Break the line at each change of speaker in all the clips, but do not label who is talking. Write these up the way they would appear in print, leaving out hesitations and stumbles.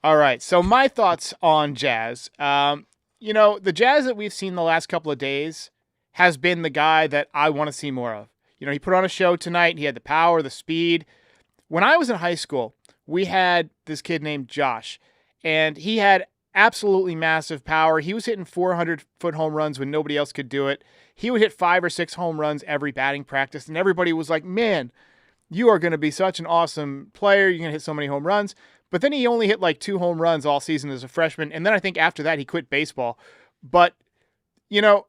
All right. So my thoughts on Jazz. The Jazz that we've seen the last couple of days has been the guy that I want to see more of. He put on a show tonight. He had the power, the speed. When I was in high school, we had this kid named Josh, and he had absolutely massive power. He was hitting 400-foot home runs when nobody else could do it. He would hit 5 or 6 home runs every batting practice, and everybody was like, man, you are going to be such an awesome player. You're going to hit so many home runs. But then he only hit like 2 home runs all season as a freshman. And then I think after that, he quit baseball. But, you know,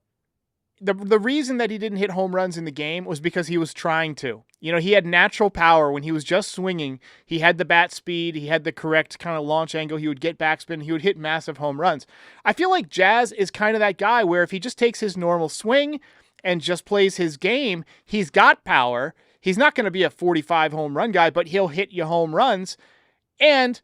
the reason that he didn't hit home runs in the game was because he was trying to. He had natural power when he was just swinging. He had the bat speed. He had the correct kind of launch angle. He would get backspin. He would hit massive home runs. I feel like Jazz is kind of that guy where if he just takes his normal swing and just plays his game, he's got power. He's not going to be a 45 home run guy, but he'll hit you home runs. And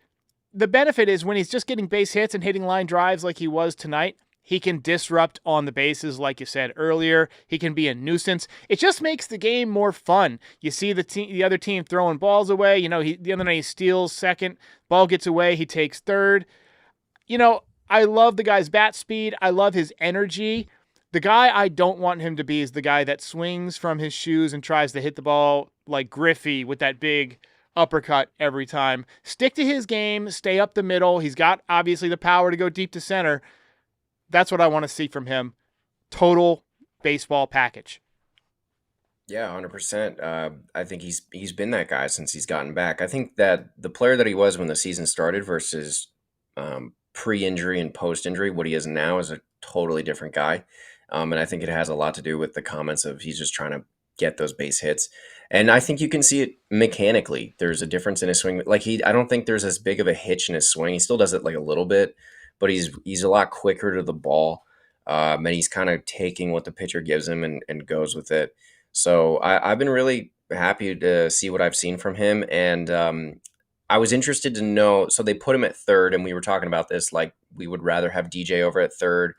the benefit is when he's just getting base hits and hitting line drives like he was tonight, he can disrupt on the bases, like you said earlier. He can be a nuisance. It just makes the game more fun. You see the other team throwing balls away. The other night he steals second, ball gets away, he takes third. I love the guy's bat speed. I love his energy. The guy I don't want him to be is the guy that swings from his shoes and tries to hit the ball like Griffey with that big uppercut every time. Stick to his game, stay up the middle. He's got obviously the power to go deep to center. That's what I want to see from him. Total baseball package.
Yeah, 100%. I think he's been that guy since he's gotten back. I think that the player that he was when the season started versus pre-injury and post-injury, what he is now is a totally different guy. And I think it has a lot to do with the comments of he's just trying to get those base hits. And I think you can see it mechanically. There's a difference in his swing. I don't think there's as big of a hitch in his swing. He still does it like a little bit, but he's a lot quicker to the ball. And he's kind of taking what the pitcher gives him and goes with it. So I've been really happy to see what I've seen from him. And I was interested to know. So they put him at third, and we were talking about this. Like we would rather have DJ over at third.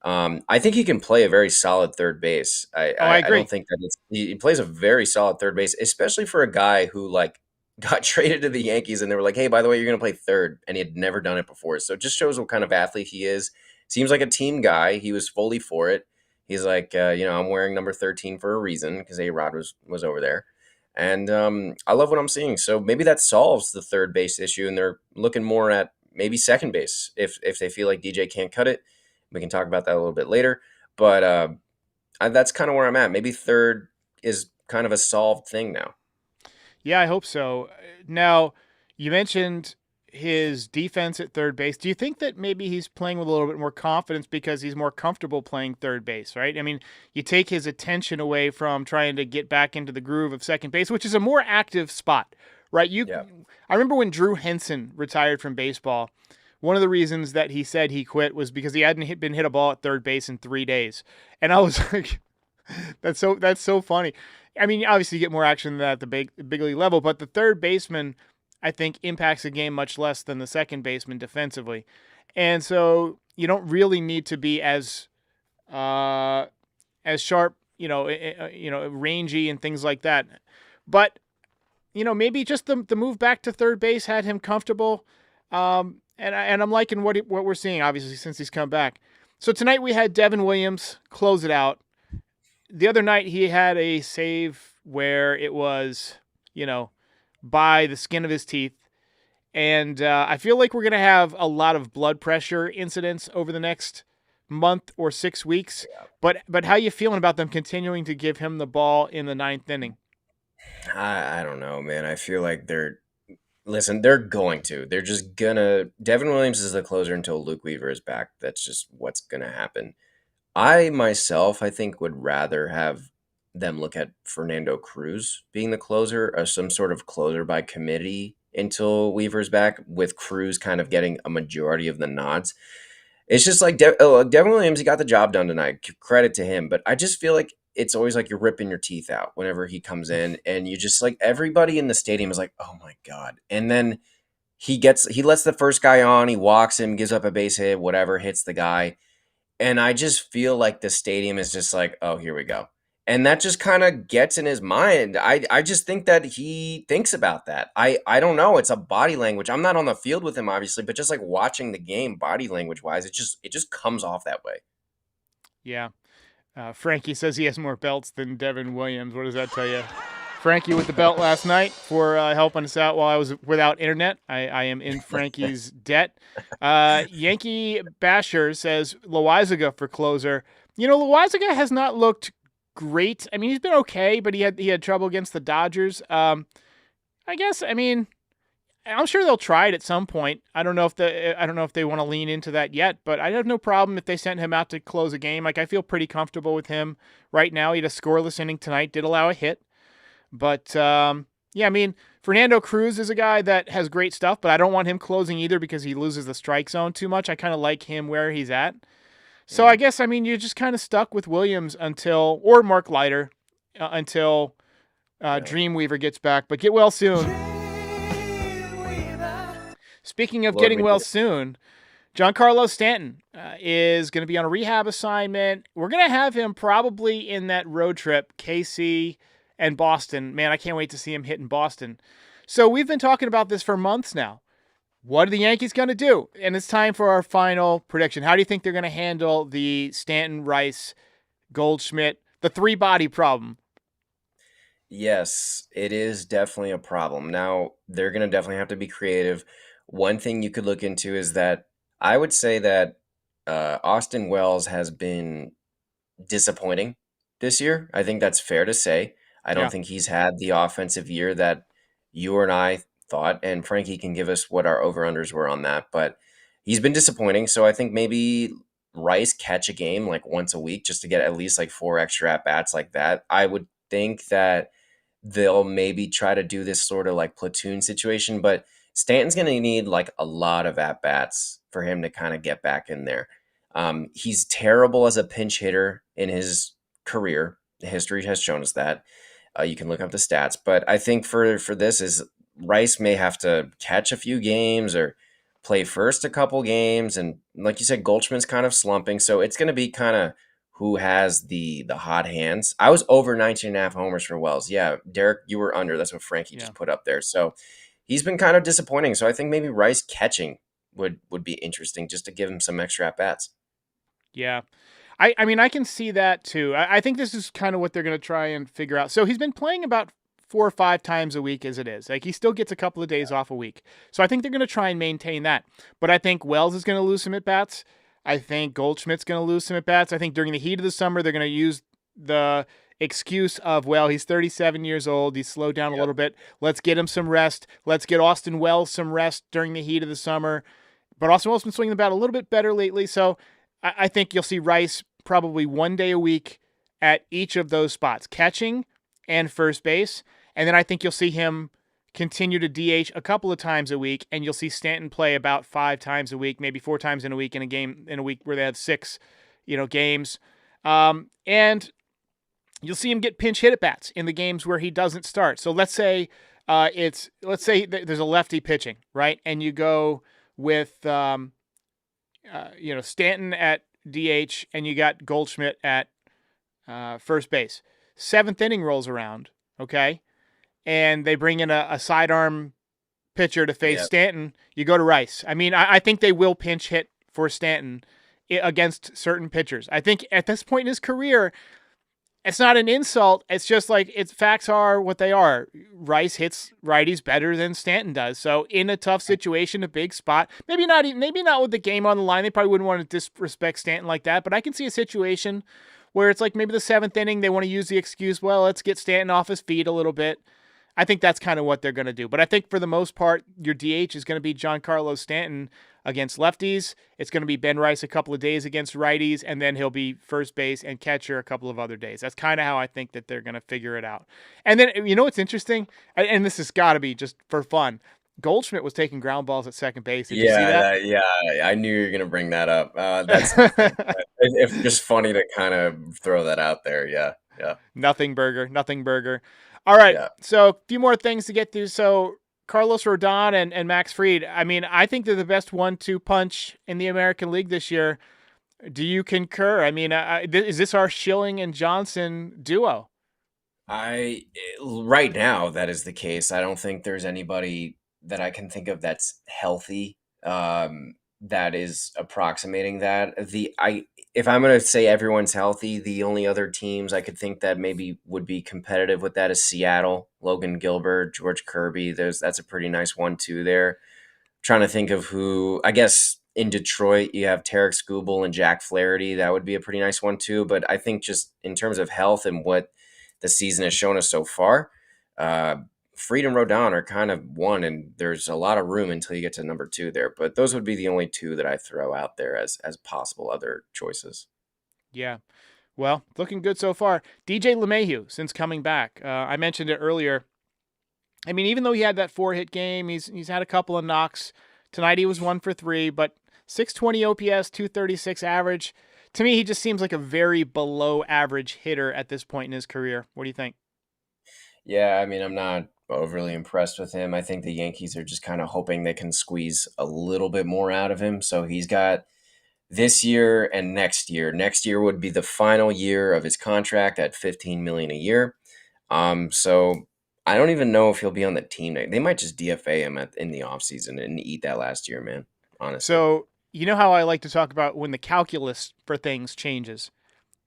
I think he can play a very solid third base. I,
Oh, I
I, I don't
agree.
think that he plays a very solid third base, especially for a guy who like got traded to the Yankees and they were like, hey, by the way, you're going to play third. And he had never done it before. So it just shows what kind of athlete he is. Seems like a team guy. He was fully for it. He's like, I'm wearing number 13 for a reason because A-Rod was over there. And I love what I'm seeing. So maybe that solves the third base issue. And they're looking more at maybe second base if they feel like DJ can't cut it. We can talk about that a little bit later. But that's kind of where I'm at. Maybe third is kind of a solved thing now.
Yeah, I hope so. Now, you mentioned his defense at third base. Do you think that maybe he's playing with a little bit more confidence because he's more comfortable playing third base, right? I mean, you take his attention away from trying to get back into the groove of second base, which is a more active spot, right?
Yeah.
I remember when Drew Henson retired from baseball, one of the reasons that he said he quit was because he hadn't been hit a ball at third base in 3 days. And I was like, that's so funny. I mean, obviously you get more action than that at the big league level, but the third baseman, I think, impacts the game much less than the second baseman defensively, and so you don't really need to be uh, as sharp, rangy and things like that. But maybe just the move back to third base had him comfortable, and I'm liking what we're seeing obviously since he's come back. So tonight we had Devin Williams close it out. The other night he had a save where it was, by the skin of his teeth. And I feel like we're going to have a lot of blood pressure incidents over the next month or 6 weeks. But how you feeling about them continuing to give him the ball in the ninth inning?
I don't know, man. I feel like they're going to. They're just gonna. Devin Williams is the closer until Luke Weaver is back. That's just what's gonna happen. I myself, I think, would rather have them look at Fernando Cruz being the closer or some sort of closer by committee until Weaver's back, with Cruz kind of getting a majority of the nods. It's just like Devin Williams, he got the job done tonight. Credit to him. But I just feel like it's always like you're ripping your teeth out whenever he comes in. And you just like everybody in the stadium is like, oh my God. And then he lets the first guy on, he walks him, gives up a base hit, whatever, hits the guy. And I just feel like the stadium is just like, oh, here we go. And that just kind of gets in his mind. I just think that he thinks about that. I don't know. It's a body language. I'm not on the field with him, obviously, but just like watching the game, body language wise, it just comes off that way.
Yeah. Frankie says he has more belts than Devin Williams. What does that tell you? Frankie with the belt last night for helping us out while I was without internet. I am in Frankie's debt. Yankee Basher says Loizaga for closer. You know, Loizaga has not looked great. I mean, he's been okay, but he had trouble against the Dodgers. I guess. I mean, I'm sure they'll try it at some point. I don't know if they want to lean into that yet, but I have no problem if they sent him out to close a game. Like, I feel pretty comfortable with him right now. He had a scoreless inning tonight, did allow a hit, but yeah, I mean, Fernando Cruz is a guy that has great stuff, but I don't want him closing either because he loses the strike zone too much. I kind of like him where he's at. So I guess, I mean, you're just kind of stuck with Williams or Mark Leiter until Dreamweaver gets back, but get well soon. Speaking of getting well soon, Giancarlo Stanton is going to be on a rehab assignment. We're going to have him probably in that road trip, KC and Boston. Man, I can't wait to see him hit in Boston. So we've been talking about this for months now. What are the Yankees going to do? And it's time for our final prediction. How do you think they're going to handle the Stanton, Rice, Goldschmidt, the three-body problem?
Yes, it is definitely a problem. Now, they're going to definitely have to be creative. One thing you could look into is that I would say that Austin Wells has been disappointing this year. I think that's fair to say. I don't
Yeah.
think he's had the offensive year that you and I thought, and Frankie can give us what our over-unders were on that, but he's been disappointing. So I think maybe Rice catch a game like once a week just to get at least like 4 extra at-bats like that. I would think that they'll maybe try to do this sort of like platoon situation, but Stanton's going to need like a lot of at bats for him to kind of get back in there. He's terrible as a pinch hitter in his career. History has shown us that. You can look up the stats, but I think for this is Rice may have to catch a few games or play first a couple games, and like you said, Goldschmidt's kind of slumping, so it's going to be kind of who has the hot hands. I was over 19.5 homers for Wells. Yeah, Derek, you were under. That's what Frankie just put up there. So he's been kind of disappointing. So I think maybe Rice catching would be interesting just to give him some extra at bats.
Yeah. I mean, I can see that too. I think this is kind of what they're going to try and figure out. So he's been playing about 4 or 5 times a week as it is. Like, he still gets a couple of days off a week. So I think they're going to try and maintain that. But I think Wells is going to lose some at bats. I think Goldschmidt's going to lose some at bats. I think during the heat of the summer, they're going to use the excuse of, well, he's 37 years old. He's slowed down a little bit. Let's get him some rest. Let's get Austin Wells some rest during the heat of the summer. But Austin Wells has been swinging the bat a little bit better lately. So I think you'll see Rice probably 1 day a week at each of those spots, catching and first base. And then I think you'll see him continue to DH a couple of times a week, and you'll see Stanton play about 5 times a week, maybe 4 times in a week in a week where they have 6, games. And you'll see him get pinch hit at bats in the games where he doesn't start. So let's say there's a lefty pitching, right? And you go with Stanton at DH, and you got Goldschmidt at first base. 7th inning rolls around, okay? And they bring in a sidearm pitcher to face Stanton. You go to Rice. I mean, I think they will pinch hit for Stanton against certain pitchers. I think at this point in his career, it's not an insult. It's just like facts are what they are. Rice hits righties better than Stanton does. So in a tough situation, a big spot, maybe not with the game on the line. They probably wouldn't want to disrespect Stanton like that. But I can see a situation where it's like maybe the 7th inning, they want to use the excuse, well, let's get Stanton off his feet a little bit. I think that's kind of what they're going to do. But I think for the most part, your DH is going to be Giancarlo Stanton against lefties. It's going to be Ben Rice a couple of days against righties, and then he'll be first base and catcher a couple of other days. That's kind of how I think that they're going to figure it out. And then, what's interesting? And this has got to be just for fun. Goldschmidt was taking ground balls at second base. Did you see that?
Yeah, I knew you were going to bring that up. That's it's just funny to kind of throw that out there. Yeah.
Nothing burger. All right,
Yeah.
so a few more things to get through. So Carlos Rodon and Max Fried, I mean, I think they're the best 1-2 punch in the American League this year. Do you concur? I mean, is this our Schilling and Johnson duo?
I right now that is the case. I don't think there's anybody that I can think of that's healthy that is approximating that. The I If I'm going to say everyone's healthy, the only other teams I could think that maybe would be competitive with that is Seattle, Logan Gilbert, George Kirby. That's a pretty nice 1-2 there. Trying to think of who, I guess in Detroit you have Tarek Skubal and Jack Flaherty. That would be a pretty nice one too. But I think just in terms of health and what the season has shown us so far, uh, Fried and Rodon are kind of one, and there's a lot of room until you get to number two there. But those would be the only two that I throw out there as possible other choices.
Yeah. Well, looking good so far. DJ LeMahieu, since coming back, I mentioned it earlier. I mean, even though he had that 4-hit game, he's had a couple of knocks. Tonight he was 1 for 3, but 620 OPS, 236 average. To me, he just seems like a very below average hitter at this point in his career. What do you think?
Yeah, I mean, I'm not overly impressed with him. I think the Yankees are just kind of hoping they can squeeze a little bit more out of him. So he's got this year and next year. Next year would be the final year of his contract at 15 million a year. So I don't even know if he'll be on the team. They might just DFA him in the offseason and eat that last year, man. Honestly.
So, you know how I like to talk about when the calculus for things changes.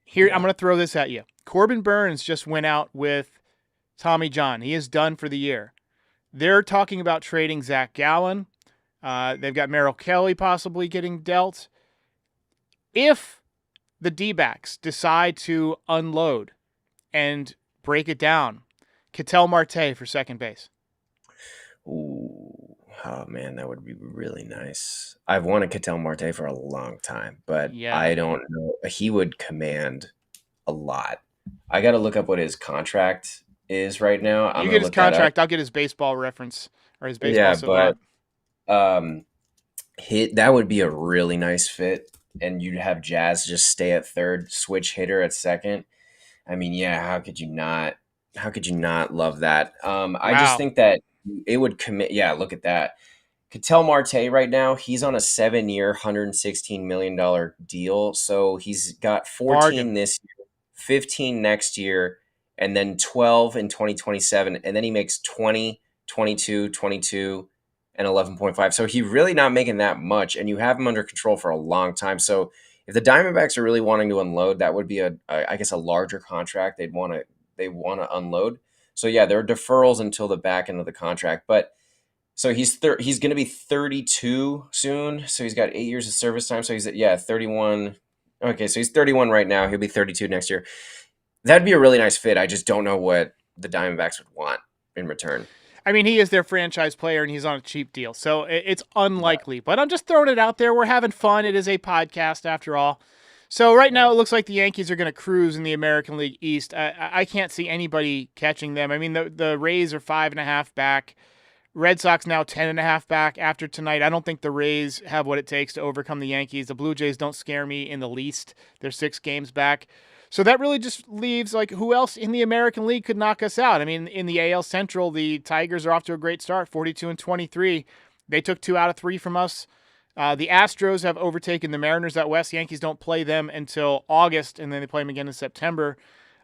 Here, I'm
Yeah.
going to throw this at you. Corbin Burns just went out with Tommy John. He is done for the year. They're talking about trading Zach Gallen. They've got Merrill Kelly possibly getting dealt. If the D-backs decide to unload and break it down, Ketel Marte for second base.
Ooh. Oh man, that would be really nice. I've wanted Ketel Marte for a long time, but
Yeah.
I don't know. He would command a lot. I got to look up what his contract is right now. I'm
You
gonna
get his
look that up.
contract, I'll get his baseball reference or his baseball
Yeah, but
savant.
um, that would be a really nice fit, and you'd have Jazz just stay at third, switch hitter at second. I mean, yeah, how could you not? How could you not love that? I just
Wow.
think that it would commit. Yeah, look at that. Ketel Marte right now, he's on a 7-year, $116 million deal. So he's got
Bargain.
14 this year, 15 next year, and then 12 in 2027. And then he makes 20, 22, 22, and 11.5. So he's really not making that much. And you have him under control for a long time. So if the Diamondbacks are really wanting to unload, that would be I guess, a larger contract. They want to unload. So yeah, there are deferrals until the back end of the contract. But so he's going to be 32 soon. So he's got 8 years of service time. So he's at, yeah, 31. Okay, so he's 31 right now. He'll be 32 next year. That'd be a really nice fit. I just don't know what the Diamondbacks would want in return.
I mean, he is their franchise player and he's on a cheap deal. So it's unlikely, but I'm just throwing it out there. We're having fun. It is a podcast after all. So right
Yeah.
now it looks like the Yankees are going to cruise in the American League East. I can't see anybody catching them. I mean, the Rays are 5.5 back. Red Sox now 10.5 back after tonight. I don't think the Rays have what it takes to overcome the Yankees. The Blue Jays don't scare me in the least. They're 6 games back. So that really just leaves like who else in the American League could knock us out? I mean, in the AL Central, the Tigers are off to a great start, 42 and 23. They took 2 out of 3 from us. The Astros have overtaken the Mariners out west. The Yankees don't play them until August, and then they play them again in September.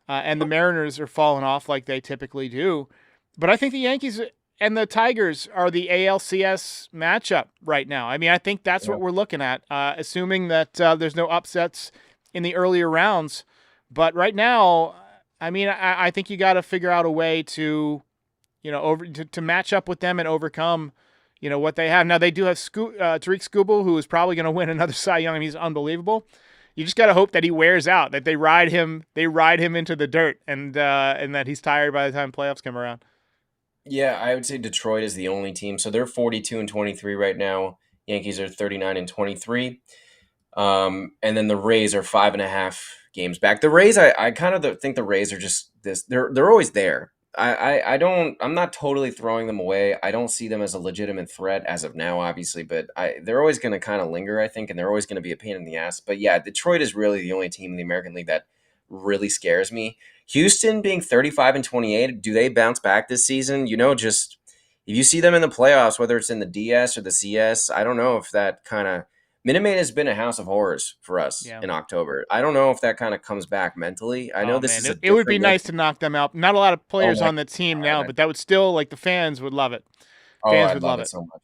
And the Mariners are falling off like they typically do. But I think the Yankees and the Tigers are the ALCS matchup right now. I mean, I think that's
Yeah.
what we're looking at, assuming that there's no upsets in the earlier rounds. But right now, I mean, I think you got to figure out a way to, to match up with them and overcome, what they have. Now they do have Tariq Skubal, who is probably going to win another Cy Young. I mean, he's unbelievable. You just got to hope that he wears out, that they ride him into the dirt, and that he's tired by the time playoffs come around.
Yeah, I would say Detroit is the only team. So they're 42 and 23 right now. Yankees are 39 and 23. And then the Rays are 5.5 games back. The Rays, I kind of think the Rays are just this. They're always there. I don't. I'm not totally throwing them away. I don't see them as a legitimate threat as of now, obviously. But they're always going to kind of linger, I think, and they're always going to be a pain in the ass. But yeah, Detroit is really the only team in the American League that really scares me. Houston being 35 and 28, do they bounce back this season? Just if you see them in the playoffs, whether it's in the DS or the CS, I don't know if that kind of Minute Maid has been a house of horrors for us
Yeah.
in October. I don't know if that kind of comes back mentally. I know
Oh
this
man,
is a
it would be
different
nice
Yankee.
to knock them out. Not a lot of
Oh
players
my
on the team now,
god,
but that would still, like, the fans would love it.
oh,
Fans
I'd
would
love
love
it
it.
so much.